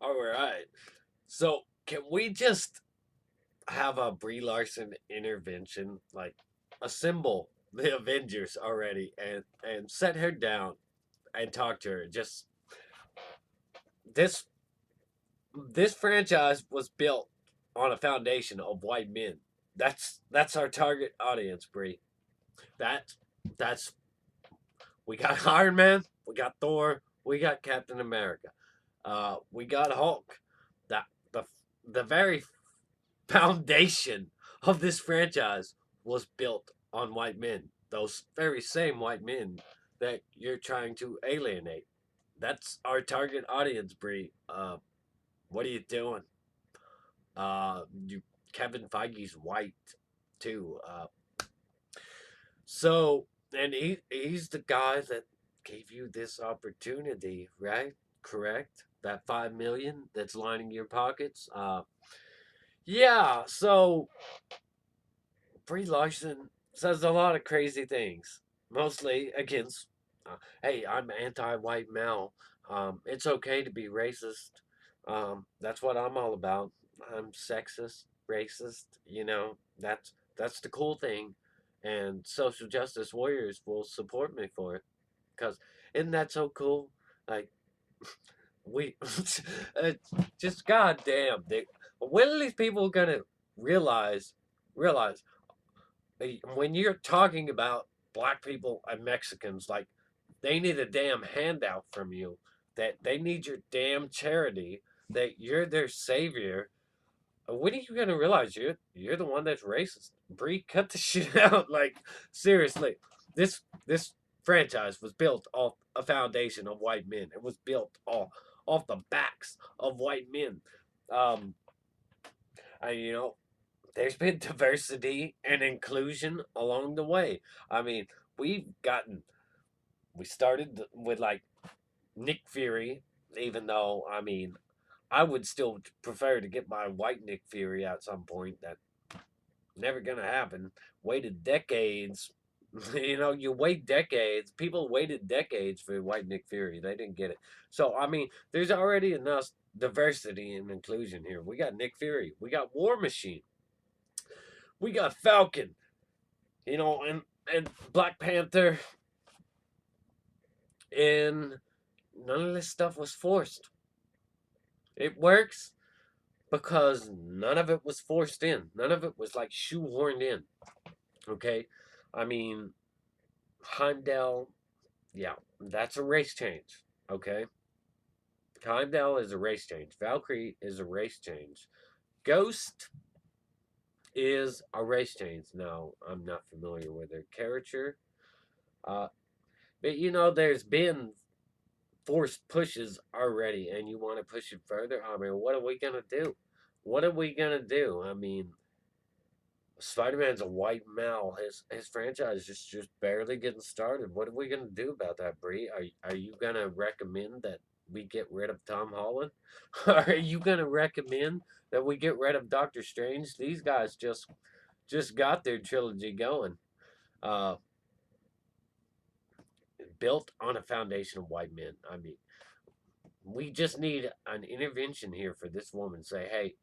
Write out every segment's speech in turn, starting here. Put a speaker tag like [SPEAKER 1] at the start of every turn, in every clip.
[SPEAKER 1] All right. So can we just have a Brie Larson intervention, like assemble the Avengers already, and set her down and talk to her? Just this this franchise was built on a foundation of white men. That's our target audience, Brie. That that's we got Iron Man, we got Thor, we got Captain America, we got Hulk. That the very foundation of this franchise was built on white men. Those very same white men that you're trying to alienate. That's our target audience, Brie. What are you doing? You Kevin Feige's white too. So and he's the guy that gave you this opportunity, right? Correct. That 5 million that's lining your pockets. Yeah. So Brie Larson says a lot of crazy things, mostly against. Hey, I'm anti-white male. It's okay to be racist. That's what I'm all about. I'm sexist, racist. That's the cool thing, and social justice warriors will support me for it. Cause isn't that so cool? Like we, uh, just goddamn. When are these people gonna realize realize when you're talking about black people and Mexicans, like they need a damn handout from you, that they need your damn charity, that you're their savior. When are you gonna realize you're the one that's racist? Bree, cut the shit out. Like seriously, this franchise was built off a foundation of white men. It was built off the backs of white men. Um, I there's been diversity and inclusion along the way. I mean, we've gotten we started with like Nick Fury, even though I would still prefer to get my white Nick Fury at some point. That never gonna happen. Waited decades. You wait decades. People waited decades for white Nick Fury. They didn't get it. So there's already enough diversity and inclusion here. We got Nick Fury. We got War Machine. We got Falcon. And Black Panther, and none of this stuff was forced. It works because none of it was forced in. None of it was like shoehorned in. Okay, I mean Heimdall, yeah, that's a race change. Okay, Heimdall is a race change. Valkyrie is a race change. Ghost is a race change. Now I'm not familiar with her character, uh, but there's been forced pushes already, and you want to push it further. What are we gonna do? What are we gonna do? Spider-Man's a white male. His franchise is just barely getting started. What are we gonna do about that, Bree? Are you gonna recommend that we get rid of Tom Holland? Are you gonna recommend that we get rid of Doctor Strange? These guys just got their trilogy going. Uh, Built on a foundation of white men. We just need an intervention here for this woman. Say, hey,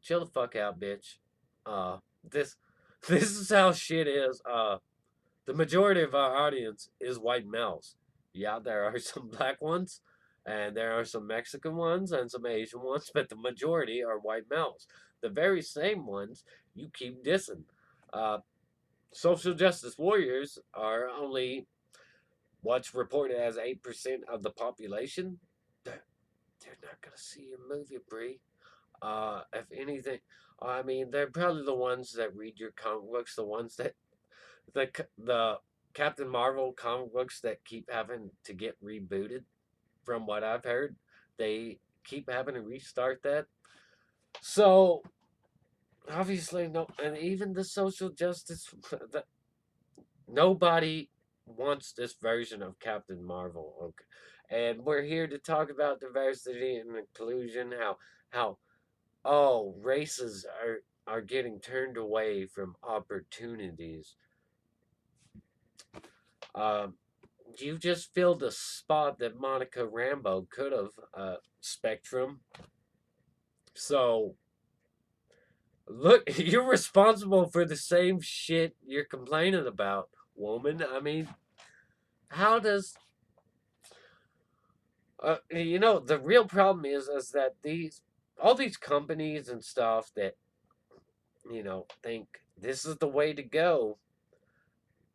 [SPEAKER 1] chill the fuck out, bitch. Uh, this this is how shit is. The majority of our audience is white males. Yeah, there are some black ones, and there are some Mexican ones and some Asian ones, but the majority are white males. The very same ones you keep dissing. Uh, Social justice warriors are only what's reported as 8% of the population. They're not gonna see your movie, Brie. If anything, they're probably the ones that read your comic books, the ones that the Captain Marvel comic books that keep having to get rebooted. From what I've heard, they keep having to restart that. So obviously, no, and even the social justice, nobody wants this version of Captain Marvel. Okay, and we're here to talk about diversity and inclusion. How races are getting turned away from opportunities. Um, you just filled a spot that Monica Rambeau could have. Spectrum. So, look, you're responsible for the same shit you're complaining about, woman. I mean, how does the real problem is that these all these companies and stuff that think this is the way to go.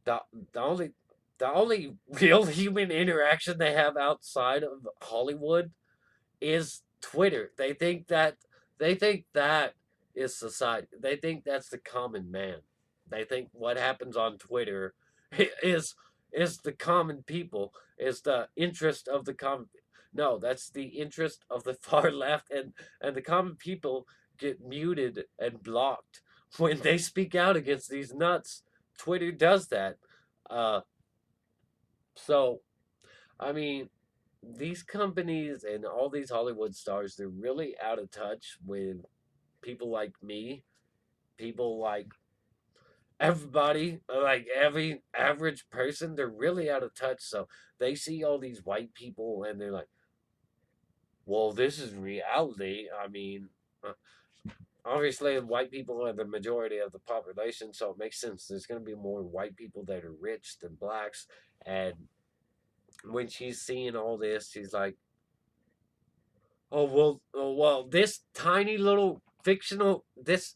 [SPEAKER 1] The the only the only real human interaction they have outside of Hollywood is Twitter. They think that is society. They think that's the common man. They think what happens on Twitter is is the common people, is the interest of the common. No, that's the interest of the far left, and the common people get muted and blocked when they speak out against these nuts. Twitter does that. Uh, so I mean, these companies and all these Hollywood stars, they're really out of touch with people like me, people like everybody, like every average person. They're really out of touch. So they see all these white people and they're like, well, this is reality. I mean, uh, obviously, white people are the majority of the population, so it makes sense. There's going to be more white people that are rich than blacks. And when she's seeing all this, she's like, oh well, this tiny little fictional, this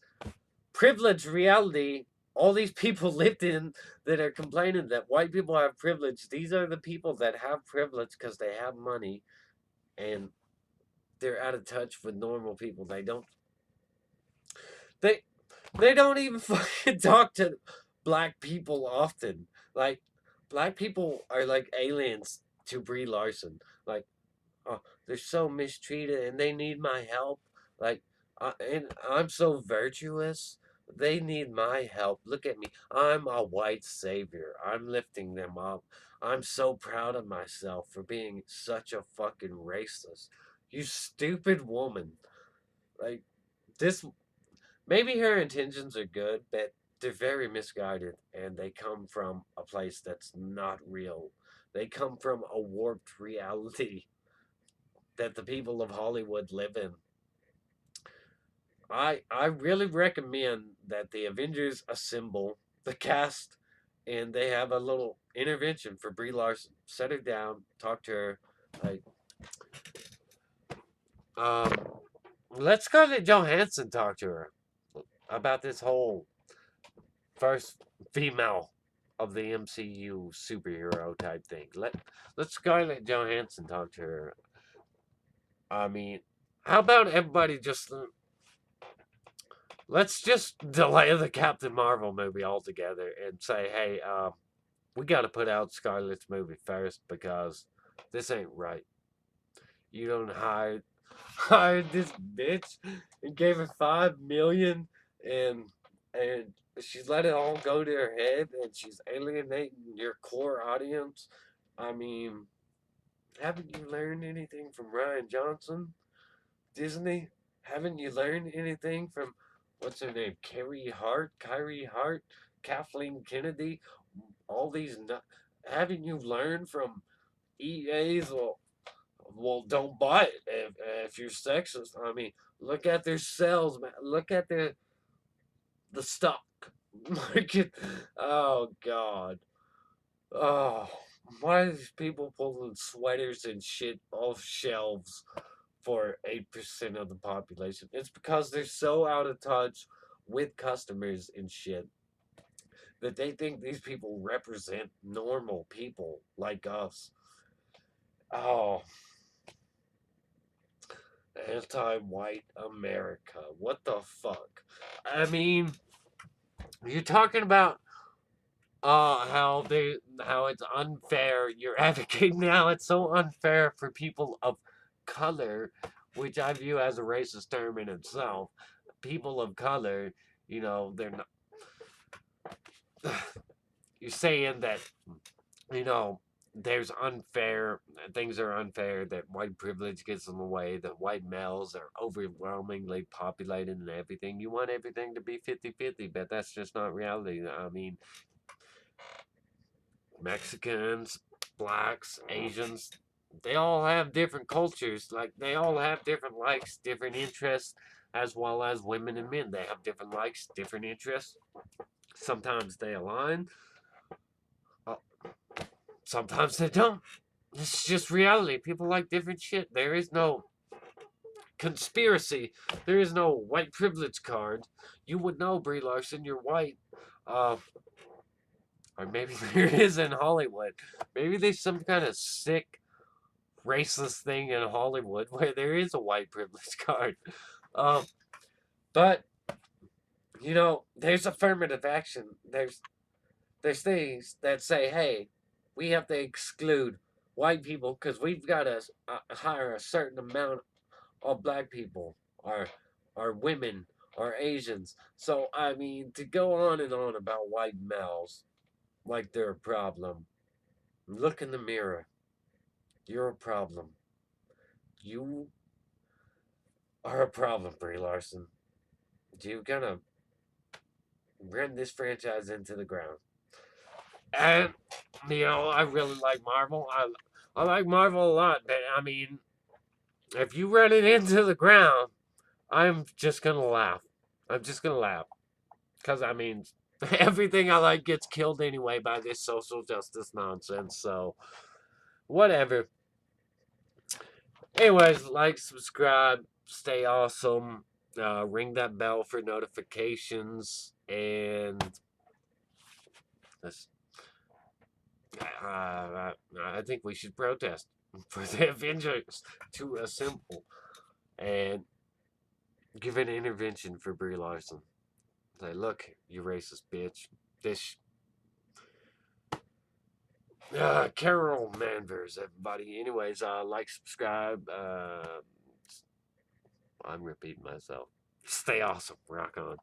[SPEAKER 1] privileged reality, all these people lived in that are complaining that white people have privilege. These are the people that have privilege because they have money and they're out of touch with normal people. They they don't even fucking talk to black people often. Like black people are like aliens to Brie Larson. Like oh, they're so mistreated and they need my help. Like, and I'm so virtuous. They need my help. Look at me. I'm a white savior. I'm lifting them up. I'm so proud of myself for being such a fucking racist. You stupid woman. Like, this, maybe her intentions are good, but they're very misguided and they come from a place that's not real. They come from a warped reality that the people of Hollywood live in. I really recommend that the Avengers assemble the cast and they have a little intervention for Brie Larson. Set her down, talk to her, like um let Scarlett Johansson talk to her about this whole first female of the MCU superhero type thing. Let Scarlett Johansson talk to her. I mean, how about everybody just let's just delay the Captain Marvel movie altogether and say, hey, we got to put out Scarlett's movie first because this ain't right. You don't hired this bitch and gave her 5 million and she's let it all go to her head and she's alienating your core audience. I mean, haven't you learned anything from Ryan Johnson? Disney, haven't you learned anything from what's her name? Kyrie Hart, Kathleen Kennedy, all these. Haven't you learned from EA's? Well, don't buy it if you're sexist. I mean, look at their sales, man. Look at the stock market. Oh God. Oh, why are these people pulling sweaters and shit off shelves for 8% of the population? It's because they're so out of touch with customers and shit that they think these people represent normal people like us. Oh, anti white America. What the fuck? I mean, you're talking about how it's unfair. You're advocating now it's so unfair for people of color, which I view as a racist term in itself. People of color, they're not. You're saying that you know there's unfair things are unfair, that white privilege gets in the way, that white males are overwhelmingly populated and everything. You want everything to be 50-50, but that's just not reality. I mean, Mexicans, blacks, Asians, they all have different cultures. Like they all have different likes, different interests, as well as women and men. They have different likes, different interests. Sometimes they align. Uh, Sometimes they don't. It's just reality. People like different shit. There is no conspiracy. There is no white privilege card. You would know, Brie Larson, you're white. Uh, or maybe there is in Hollywood. Maybe there's some kind of sick racist thing in Hollywood where there is a white privilege card. Um, but there's affirmative action. There's things that say, hey, we have to exclude white people because we've got to hire a certain amount of black people, or women, or Asians. So I mean, to go on and on about white males like they're a problem. Look in the mirror. You're a problem. You are a problem, Brie Larson. You're gonna run this franchise into the ground. And I really like Marvel. I like Marvel a lot, but I mean, if you run it into the ground, I'm just gonna laugh. I'm just gonna laugh. Because, I mean, everything I like gets killed anyway by this social justice nonsense, so whatever. Anyways, like, subscribe, stay awesome, ring that bell for notifications, and I think we should protest for the Avengers to assemble and give an intervention for Brie Larson. Say, look, you racist bitch. This Carol Manvers, everybody. Anyways, like, subscribe. I'm repeating myself. Stay awesome. Rock on.